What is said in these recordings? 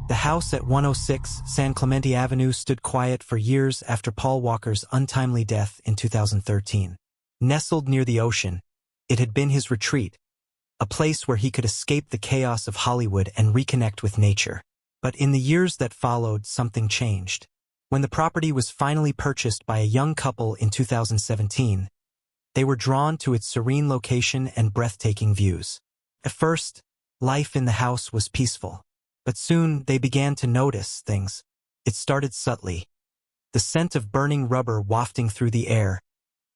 The house at 106 San Clemente Avenue stood quiet for years after Paul Walker's untimely death in 2013. Nestled near the ocean, it had been his retreat, a place where he could escape the chaos of Hollywood and reconnect with nature. But in the years that followed, something changed. When the property was finally purchased by a young couple in 2017, they were drawn to its serene location and breathtaking views. At first, life in the house was peaceful. But soon they began to notice things. It started subtly. The scent of burning rubber wafting through the air,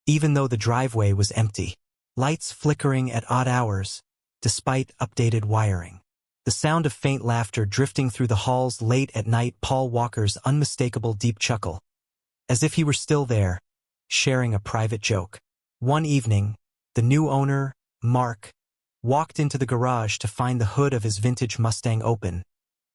even though the driveway was empty. Lights flickering at odd hours, despite updated wiring. The sound of faint laughter drifting through the halls late at night. Paul Walker's unmistakable deep chuckle, as if he were still there, sharing a private joke. One evening, the new owner, Mark, walked into the garage to find the hood of his vintage Mustang open,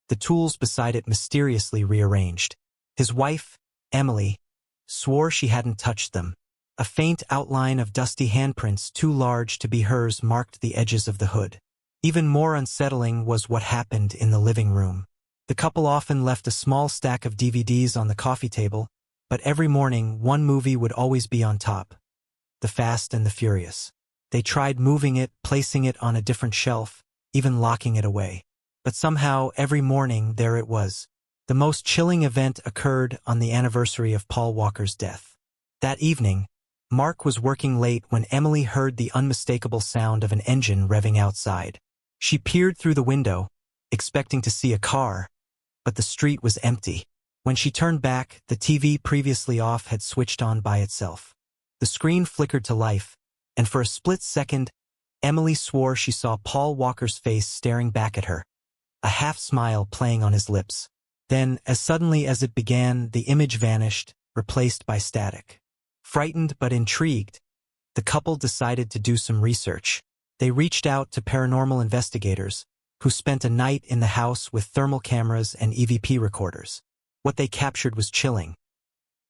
the tools beside it mysteriously rearranged. His wife, Emily, swore she hadn't touched them. A faint outline of dusty handprints too large to be hers marked the edges of the hood. Even more unsettling was what happened in the living room. The couple often left a small stack of DVDs on the coffee table, but every morning one movie would always be on top. The Fast and the Furious. They tried moving it, placing it on a different shelf, even locking it away. But somehow, every morning, there it was. The most chilling event occurred on the anniversary of Paul Walker's death. That evening, Mark was working late when Emily heard the unmistakable sound of an engine revving outside. She peered through the window, expecting to see a car, but the street was empty. When she turned back, the TV previously off had switched on by itself. The screen flickered to life, and for a split second, Emily swore she saw Paul Walker's face staring back at her, a half-smile playing on his lips. Then, as suddenly as it began, the image vanished, replaced by static. Frightened but intrigued, the couple decided to do some research. They reached out to paranormal investigators, who spent a night in the house with thermal cameras and EVP recorders. What they captured was chilling.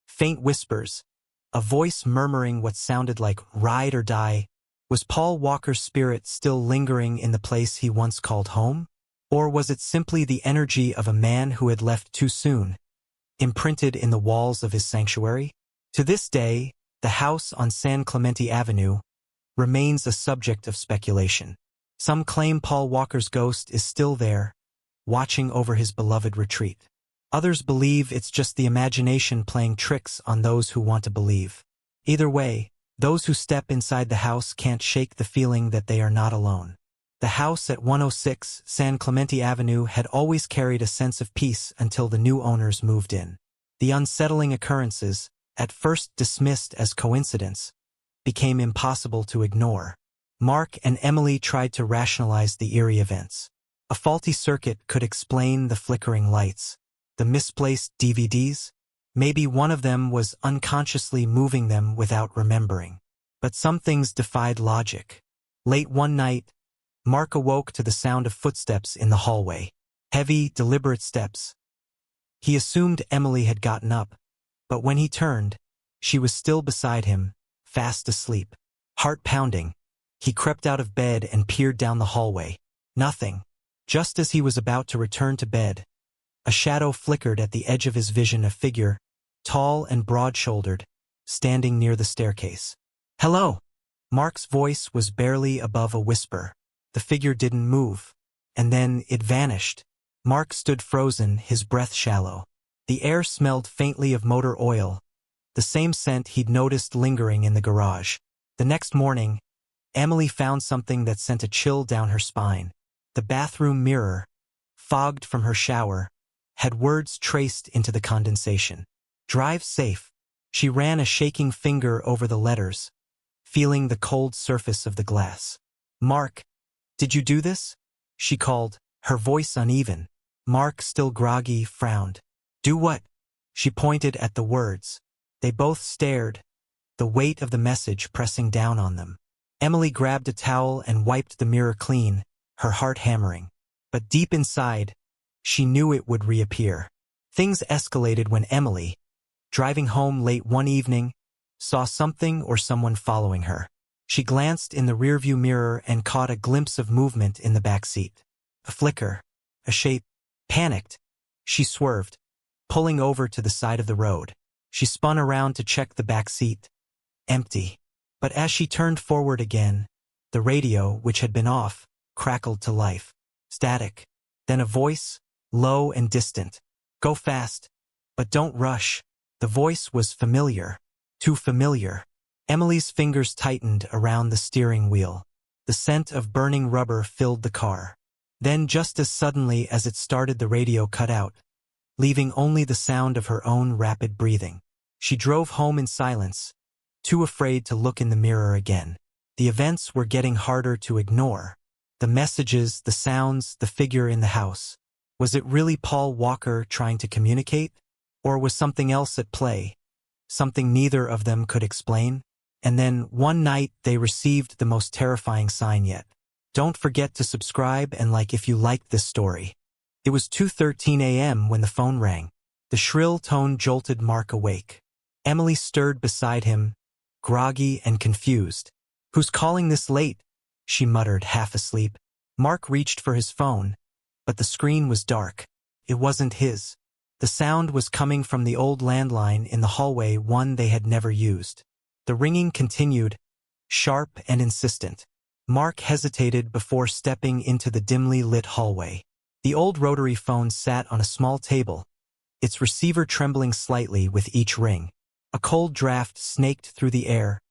Faint whispers, a voice murmuring what sounded like "ride or die." Was Paul Walker's spirit still lingering in the place he once called home? Or was it simply the energy of a man who had left too soon, imprinted in the walls of his sanctuary? To this day, the house on San Clemente Avenue remains a subject of speculation. Some claim Paul Walker's ghost is still there, watching over his beloved retreat. Others believe it's just the imagination playing tricks on those who want to believe. Either way, those who step inside the house can't shake the feeling that they are not alone. The house at 106 San Clemente Avenue had always carried a sense of peace until the new owners moved in. The unsettling occurrences, at first dismissed as coincidence, became impossible to ignore. Mark and Emily tried to rationalize the eerie events. A faulty circuit could explain the flickering lights. The misplaced DVDs? Maybe one of them was unconsciously moving them without remembering. But some things defied logic. Late one night, Mark awoke to the sound of footsteps in the hallway. Heavy, deliberate steps. He assumed Emily had gotten up, but when he turned, she was still beside him, fast asleep. Heart pounding, he crept out of bed and peered down the hallway. Nothing. Just as he was about to return to bed, a shadow flickered at the edge of his vision, a figure, tall and broad-shouldered, standing near the staircase. "Hello!" Mark's voice was barely above a whisper. The figure didn't move, and then it vanished. Mark stood frozen, his breath shallow. The air smelled faintly of motor oil, the same scent he'd noticed lingering in the garage. The next morning, Emily found something that sent a chill down her spine. The bathroom mirror, fogged from her shower, had words traced into the condensation. "Drive safe." She ran a shaking finger over the letters, feeling the cold surface of the glass. "Mark, did you do this?" she called, her voice uneven. Mark, still groggy, frowned. "Do what?" She pointed at the words. They both stared, the weight of the message pressing down on them. Emily grabbed a towel and wiped the mirror clean, her heart hammering. But deep inside, she knew it would reappear. Things escalated when Emily, driving home late one evening, saw something or someone following her. She glanced in the rearview mirror and caught a glimpse of movement in the back seat. A flicker, a shape. Panicked, She swerved, pulling over to the side of the road. She spun around to check the back seat. Empty. But as she turned forward again, the radio, which had been off, crackled to life. Static. Then a voice, low and distant. Go fast. But don't rush. The voice was familiar. Too familiar. Emily's fingers tightened around the steering wheel. The scent of burning rubber filled the car. Then, just as suddenly as it started, the radio cut out, leaving only the sound of her own rapid breathing. She drove home in silence, too afraid to look in the mirror again. The events were getting harder to ignore. The messages, the sounds, the figure in the house. Was it really Paul Walker trying to communicate? Or was something else at play? Something neither of them could explain? And then, one night, they received the most terrifying sign yet. Don't forget to subscribe and like if you liked this story. It was 2:13 a.m. when the phone rang. The shrill tone jolted Mark awake. Emily stirred beside him, groggy and confused. Who's calling this late? She muttered, half asleep. Mark reached for his phone, but the screen was dark. It wasn't his. The sound was coming from the old landline in the hallway, one they had never used. The ringing continued, sharp and insistent. Mark hesitated before stepping into the dimly lit hallway. The old rotary phone sat on a small table, its receiver trembling slightly with each ring. A cold draft snaked through the air,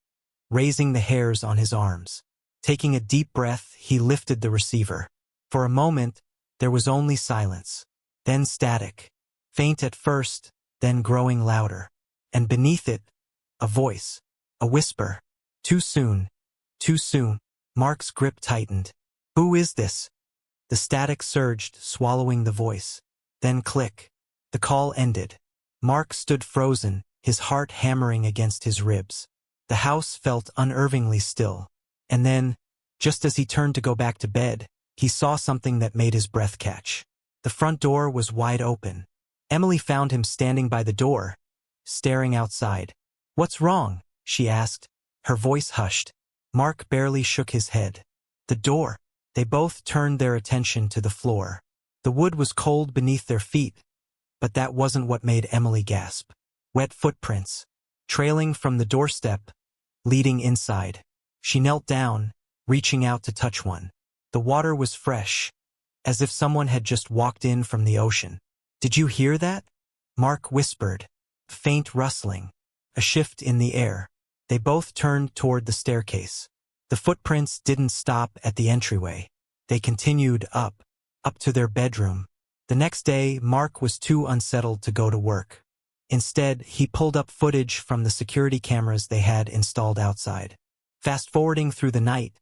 raising the hairs on his arms. Taking a deep breath, he lifted the receiver. For a moment, there was only silence. Then static. Faint at first, then growing louder. And beneath it, a voice. A whisper. Too soon. Too soon. Mark's grip tightened. Who is this? The static surged, swallowing the voice. Then click. The call ended. Mark stood frozen, his heart hammering against his ribs. The house felt unnervingly still. And then, just as he turned to go back to bed, he saw something that made his breath catch. The front door was wide open. Emily found him standing by the door, staring outside. What's wrong? She asked. Her voice hushed. Mark barely shook his head. The door. They both turned their attention to the floor. The wood was cold beneath their feet, but that wasn't what made Emily gasp. Wet footprints, trailing from the doorstep, leading inside. She knelt down, reaching out to touch one. The water was fresh, as if someone had just walked in from the ocean. Did you hear that? Mark whispered. A faint rustling. A shift in the air. They both turned toward the staircase. The footprints didn't stop at the entryway. They continued up to their bedroom. The next day, Mark was too unsettled to go to work. Instead, he pulled up footage from the security cameras they had installed outside. Fast-forwarding through the night,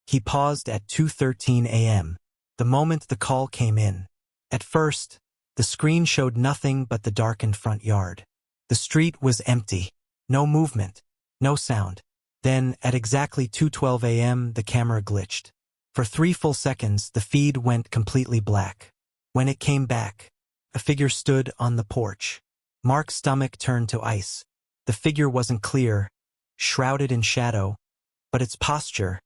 he paused at 2:13 a.m., the moment the call came in. At first, the screen showed nothing but the darkened front yard. The street was empty. No movement. No sound. Then, at exactly 2:12 a.m., the camera glitched. For 3 full seconds, the feed went completely black. When it came back, a figure stood on the porch. Mark's stomach turned to ice. The figure wasn't clear, shrouded in shadow, but its posture,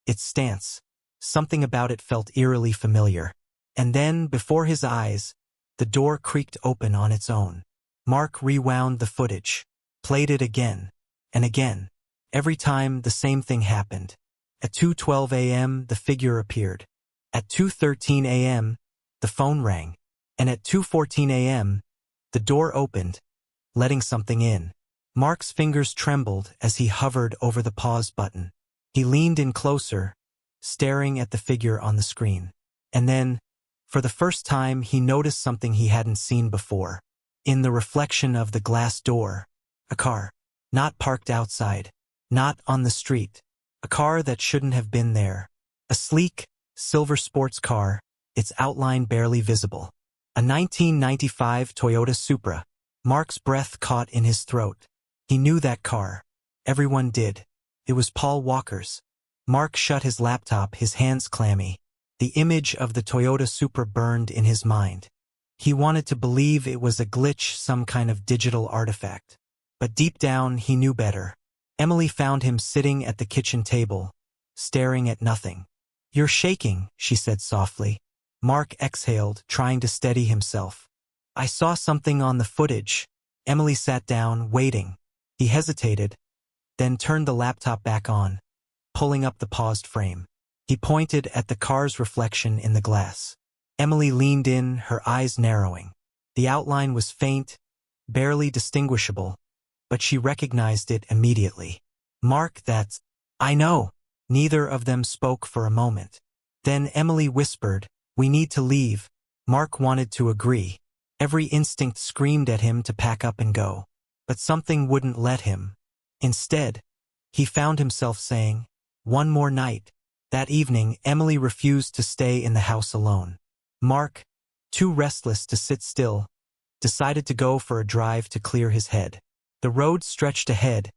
its stance, something about it felt eerily familiar. And then, before his eyes, the door creaked open on its own. Mark rewound the footage, played it again, and again. Every time, the same thing happened. At 2:12 a.m., the figure appeared. At 2:13 a.m., the phone rang. And at 2:14 a.m., the door opened, letting something in. Mark's fingers trembled as he hovered over the pause button. He leaned in closer, staring at the figure on the screen. And then, for the first time, he noticed something he hadn't seen before. In the reflection of the glass door, a car. Not parked outside. Not on the street. A car that shouldn't have been there. A sleek, silver sports car, its outline barely visible. A 1995 Toyota Supra. Mark's breath caught in his throat. He knew that car. Everyone did. It was Paul Walker's. Mark shut his laptop, his hands clammy. The image of the Toyota Supra burned in his mind. He wanted to believe it was a glitch, some kind of digital artifact. But deep down, he knew better. Emily found him sitting at the kitchen table, staring at nothing. You're shaking, she said softly. Mark exhaled, trying to steady himself. I saw something on the footage. Emily sat down, waiting. He hesitated, then turned the laptop back on, pulling up the paused frame. He pointed at the car's reflection in the glass. Emily leaned in, her eyes narrowing. The outline was faint, barely distinguishable, but she recognized it immediately. Mark, that's... I know. Neither of them spoke for a moment. Then Emily whispered, we need to leave. Mark wanted to agree. Every instinct screamed at him to pack up and go. But something wouldn't let him. Instead, he found himself saying, one more night. That evening, Emily refused to stay in the house alone. Mark, too restless to sit still, decided to go for a drive to clear his head. The road stretched ahead,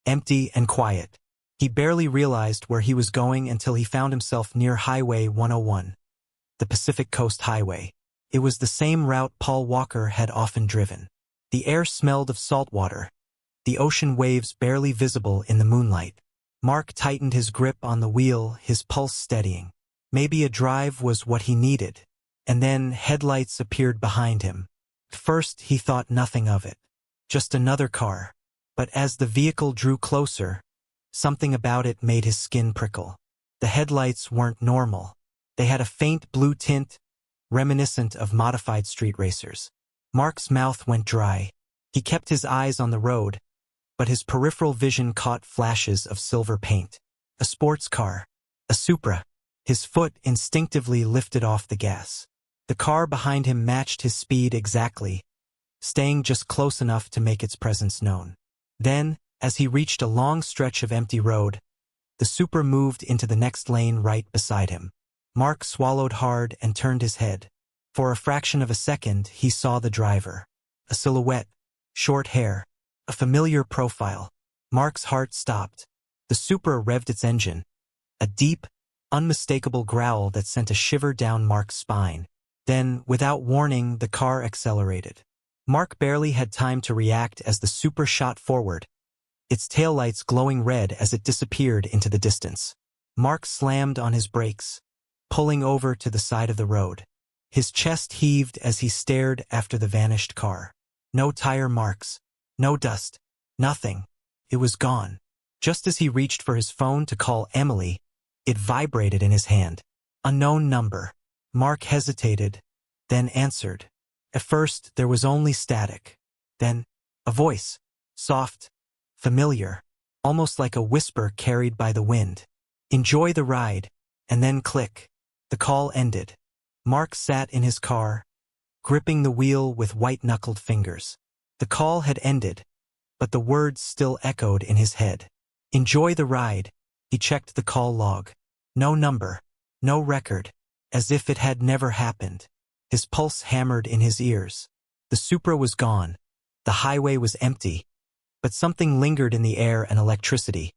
empty and quiet. He barely realized where he was going until he found himself near Highway 101, the Pacific Coast Highway. It was the same route Paul Walker had often driven. The air smelled of salt water, the ocean waves barely visible in the moonlight. Mark tightened his grip on the wheel, his pulse steadying. Maybe a drive was what he needed. And then headlights appeared behind him. At first, he thought nothing of it. Just another car. But as the vehicle drew closer, something about it made his skin prickle. The headlights weren't normal. They had a faint blue tint, reminiscent of modified street racers. Mark's mouth went dry. He kept his eyes on the road, but his peripheral vision caught flashes of silver paint. A sports car. A Supra. His foot instinctively lifted off the gas. The car behind him matched his speed exactly, staying just close enough to make its presence known. Then, as he reached a long stretch of empty road, the Supra moved into the next lane right beside him. Mark swallowed hard and turned his head. For a fraction of a second, he saw the driver. A silhouette, short hair, a familiar profile. Mark's heart stopped. The Supra revved its engine. A deep, unmistakable growl that sent a shiver down Mark's spine. Then, without warning, the car accelerated. Mark barely had time to react as the Supra shot forward, its taillights glowing red as it disappeared into the distance. Mark slammed on his brakes, pulling over to the side of the road. His chest heaved as he stared after the vanished car. No tire marks, no dust, nothing. It was gone. Just as he reached for his phone to call Emily, it vibrated in his hand. Unknown number. Mark hesitated, then answered. At first, there was only static. Then, a voice. Soft, familiar, almost like a whisper carried by the wind. Enjoy the ride. And then click. The call ended. Mark sat in his car, gripping the wheel with white-knuckled fingers. The call had ended, but the words still echoed in his head. Enjoy the ride. He checked the call log. No number, no record, as if it had never happened. His pulse hammered in his ears. The Supra was gone. The highway was empty, but something lingered in the air and electricity,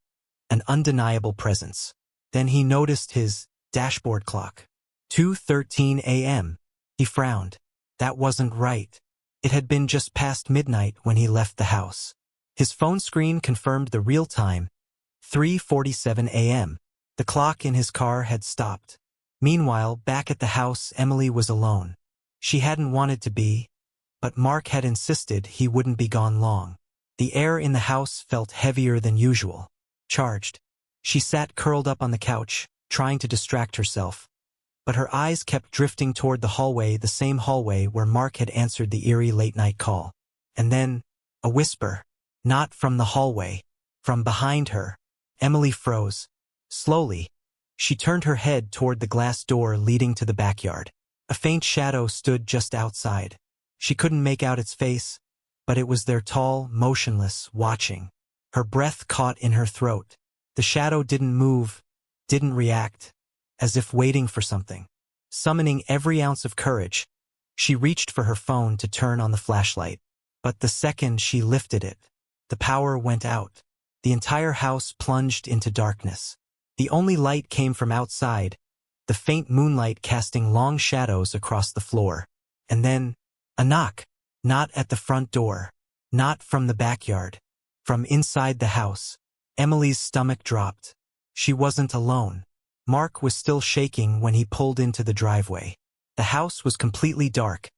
an undeniable presence. Then he noticed his dashboard clock. 2:13 a.m. He frowned. That wasn't right. It had been just past midnight when he left the house. His phone screen confirmed the real time, 3:47 a.m. The clock in his car had stopped. Meanwhile, back at the house, Emily was alone. She hadn't wanted to be, but Mark had insisted he wouldn't be gone long. The air in the house felt heavier than usual. Charged. She sat curled up on the couch, trying to distract herself. But her eyes kept drifting toward the hallway, the same hallway where Mark had answered the eerie late-night call. And then, a whisper. Not from the hallway. From behind her. Emily froze. Slowly, she turned her head toward the glass door leading to the backyard. A faint shadow stood just outside. She couldn't make out its face, but it was there, tall, motionless, watching. Her breath caught in her throat. The shadow didn't move, didn't react, as if waiting for something. Summoning every ounce of courage, she reached for her phone to turn on the flashlight. But the second she lifted it, the power went out. The entire house plunged into darkness. The only light came from outside, the faint moonlight casting long shadows across the floor. And then, a knock. Not at the front door. Not from the backyard. From inside the house. Emily's stomach dropped. She wasn't alone. Mark was still shaking when he pulled into the driveway. The house was completely dark,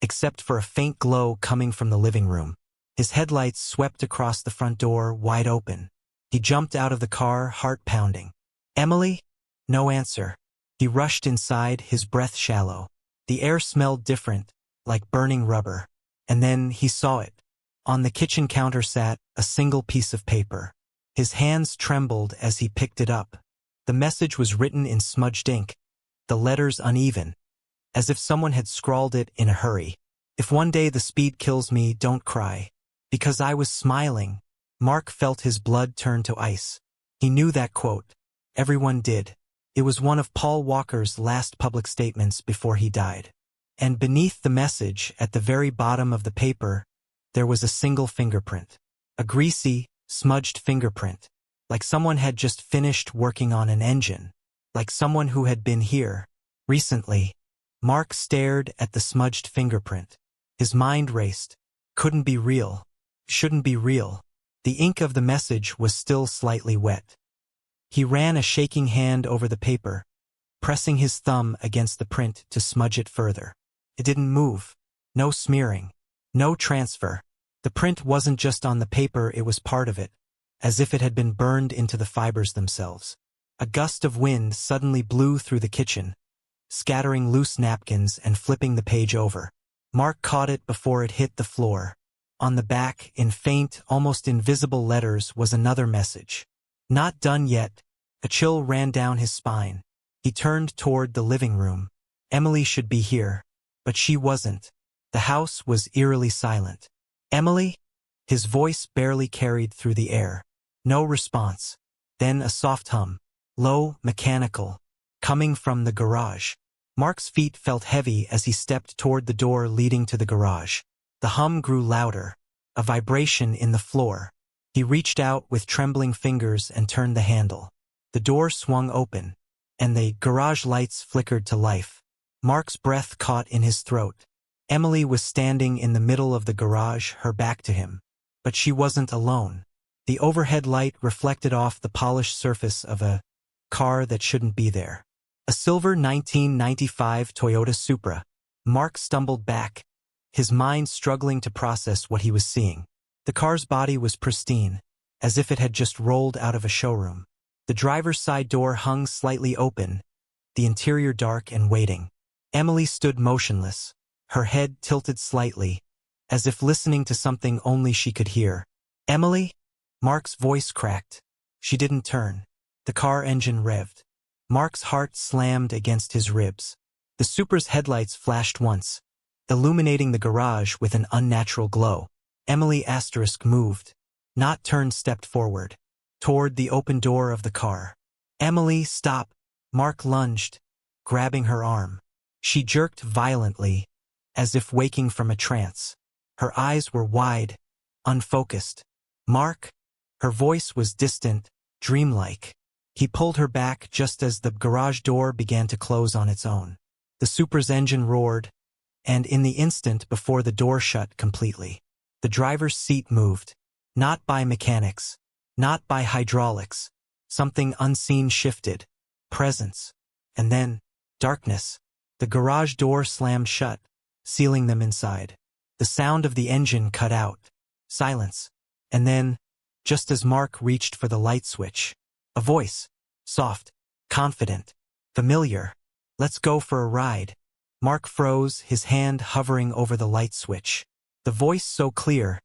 except for a faint glow coming from the living room. His headlights swept across the front door, wide open. He jumped out of the car, heart pounding. "Emily?" No answer. He rushed inside, his breath shallow. The air smelled different, like burning rubber. And then he saw it. On the kitchen counter sat a single piece of paper. His hands trembled as he picked it up. The message was written in smudged ink, the letters uneven, as if someone had scrawled it in a hurry. "If one day the speed kills me, don't cry." Because I was smiling. Mark felt his blood turn to ice. He knew that quote. Everyone did. It was one of Paul Walker's last public statements before he died. And beneath the message, at the very bottom of the paper, there was a single fingerprint. A greasy, smudged fingerprint. Like someone had just finished working on an engine. Like someone who had been here recently. Mark stared at the smudged fingerprint. His mind raced. Couldn't be real. Shouldn't be real. The ink of the message was still slightly wet. He ran a shaking hand over the paper, pressing his thumb against the print to smudge it further. It didn't move. No smearing. No transfer. The print wasn't just on the paper, it was part of it, as if it had been burned into the fibers themselves. A gust of wind suddenly blew through the kitchen, scattering loose napkins and flipping the page over. Mark caught it before it hit the floor. On the back, in faint, almost invisible letters, was another message. Not done yet. A chill ran down his spine. He turned toward the living room. Emily should be here. But she wasn't. The house was eerily silent. "Emily?" His voice barely carried through the air. No response. Then a soft hum. Low, mechanical. Coming from the garage. Mark's feet felt heavy as he stepped toward the door leading to the garage. The hum grew louder. A vibration in the floor. He reached out with trembling fingers and turned the handle. The door swung open, and the garage lights flickered to life. Mark's breath caught in his throat. Emily was standing in the middle of the garage, her back to him. But she wasn't alone. The overhead light reflected off the polished surface of a car that shouldn't be there. A silver 1995 Toyota Supra. Mark stumbled back, his mind struggling to process what he was seeing. The car's body was pristine, as if it had just rolled out of a showroom. The driver's side door hung slightly open, the interior dark and waiting. Emily stood motionless, her head tilted slightly, as if listening to something only she could hear. "Emily?" Mark's voice cracked. She didn't turn. The car engine revved. Mark's heart slammed against his ribs. The Supra's headlights flashed once, illuminating the garage with an unnatural glow. Emily moved. Not turned, stepped forward, toward the open door of the car. "Emily, stop!" Mark lunged, grabbing her arm. She jerked violently, as if waking from a trance. Her eyes were wide, unfocused. "Mark?" Her voice was distant, dreamlike. He pulled her back just as the garage door began to close on its own. The Supra's engine roared, and in the instant before the door shut completely, the driver's seat moved. Not by mechanics, not by hydraulics. Something unseen shifted. Presence. And then, darkness. The garage door slammed shut, sealing them inside. The sound of the engine cut out. Silence. And then, just as Mark reached for the light switch, a voice. Soft, confident, familiar. "Let's go for a ride." Mark froze, his hand hovering over the light switch. The voice, so clear,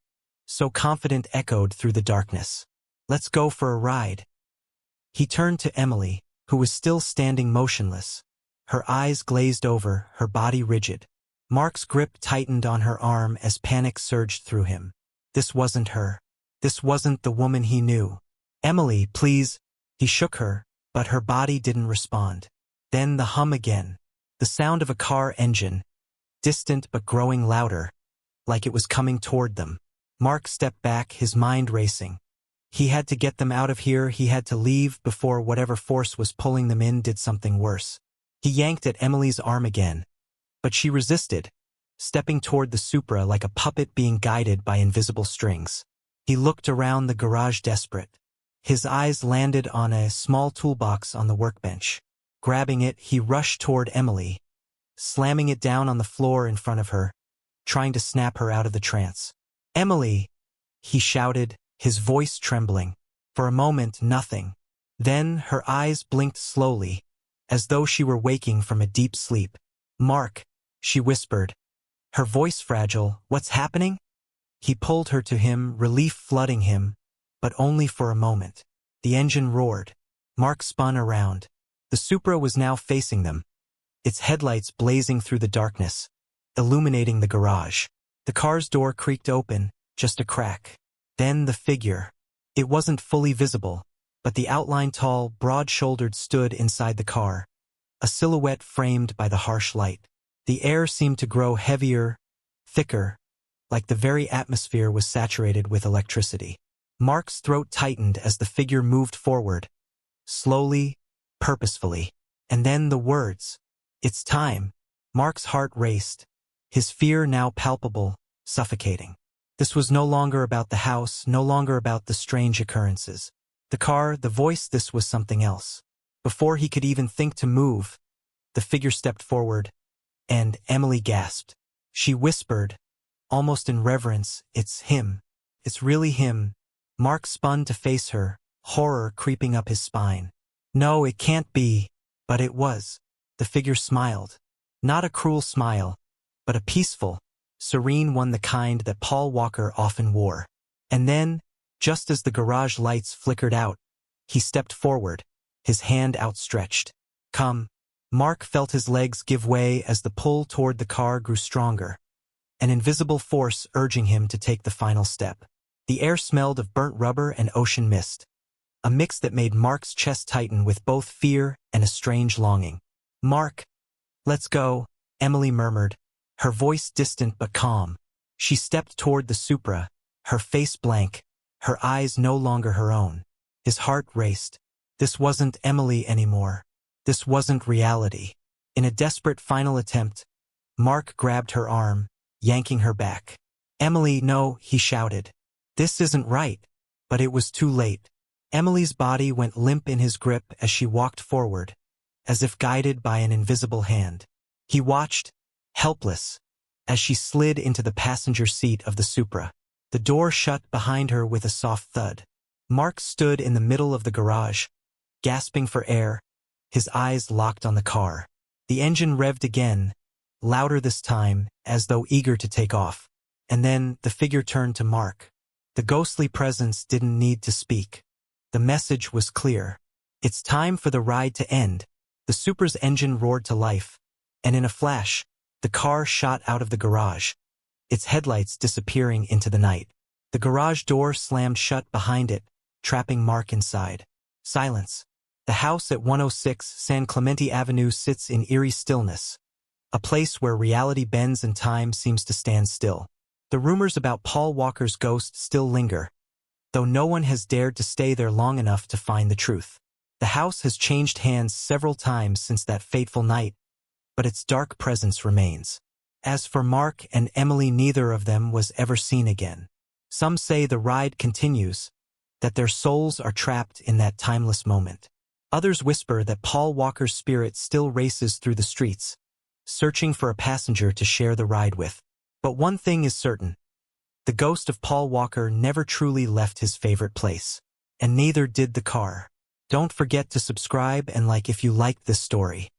so confident, echoed through the darkness. "Let's go for a ride." He turned to Emily, who was still standing motionless, her eyes glazed over, her body rigid. Mark's grip tightened on her arm as panic surged through him. This wasn't her. This wasn't the woman he knew. "Emily, please." He shook her, but her body didn't respond. Then the hum again. The sound of a car engine, distant but growing louder, like it was coming toward them. Mark stepped back, his mind racing. He had to get them out of here, he had to leave before whatever force was pulling them in did something worse. He yanked at Emily's arm again, but she resisted, stepping toward the Supra like a puppet being guided by invisible strings. He looked around the garage, desperate. His eyes landed on a small toolbox on the workbench. Grabbing it, he rushed toward Emily, slamming it down on the floor in front of her. trying to snap her out of the trance. "Emily!" he shouted, his voice trembling. For a moment, nothing. Then her eyes blinked slowly, as though she were waking from a deep sleep. "Mark," she whispered, her voice fragile, "what's happening?" He pulled her to him, relief flooding him, but only for a moment. The engine roared. Mark spun around. The Supra was now facing them, its headlights blazing through the darkness, illuminating the garage. The car's door creaked open, just a crack. Then the figure. It wasn't fully visible, but the outline tall, broad-shouldered stood inside the car, a silhouette framed by the harsh light. The air seemed to grow heavier, thicker, like the very atmosphere was saturated with electricity. Mark's throat tightened as the figure moved forward, slowly, purposefully. And then the words, "It's time." Mark's heart raced, his fear now palpable, suffocating. This was no longer about the house, no longer about the strange occurrences. The car, the voice, this was something else. Before he could even think to move, the figure stepped forward, and Emily gasped. She whispered, almost in reverence, "It's him. It's really him." Mark spun to face her, horror creeping up his spine. "No, it can't be." But it was. The figure smiled. Not a cruel smile, but a peaceful, serene one, the kind that Paul Walker often wore. And then, just as the garage lights flickered out, he stepped forward, his hand outstretched. "Come." Mark felt his legs give way as the pull toward the car grew stronger, an invisible force urging him to take the final step. The air smelled of burnt rubber and ocean mist, a mix that made Mark's chest tighten with both fear and a strange longing. "Mark, let's go," Emily murmured, her voice distant but calm. She stepped toward the Supra, her face blank, her eyes no longer her own. His heart raced. This wasn't Emily anymore. This wasn't reality. In a desperate final attempt, Mark grabbed her arm, yanking her back. "Emily, no," he shouted. "This isn't right." But it was too late. Emily's body went limp in his grip as she walked forward, as if guided by an invisible hand. He watched, helpless, as she slid into the passenger seat of the Supra. The door shut behind her with a soft thud. Mark stood in the middle of the garage, gasping for air, his eyes locked on the car. The engine revved again, louder this time, as though eager to take off. And then the figure turned to Mark. The ghostly presence didn't need to speak. The message was clear. It's time for the ride to end. The Supra's engine roared to life, and in a flash, the car shot out of the garage, its headlights disappearing into the night. The garage door slammed shut behind it, trapping Mark inside. Silence. The house at 106 San Clemente Avenue sits in eerie stillness, a place where reality bends and time seems to stand still. The rumors about Paul Walker's ghost still linger, though no one has dared to stay there long enough to find the truth. The house has changed hands several times since that fateful night, but its dark presence remains. As for Mark and Emily, neither of them was ever seen again. Some say the ride continues, that their souls are trapped in that timeless moment. Others whisper that Paul Walker's spirit still races through the streets, searching for a passenger to share the ride with. But one thing is certain. The ghost of Paul Walker never truly left his favorite place. And neither did the car. Don't forget to subscribe and like if you liked this story.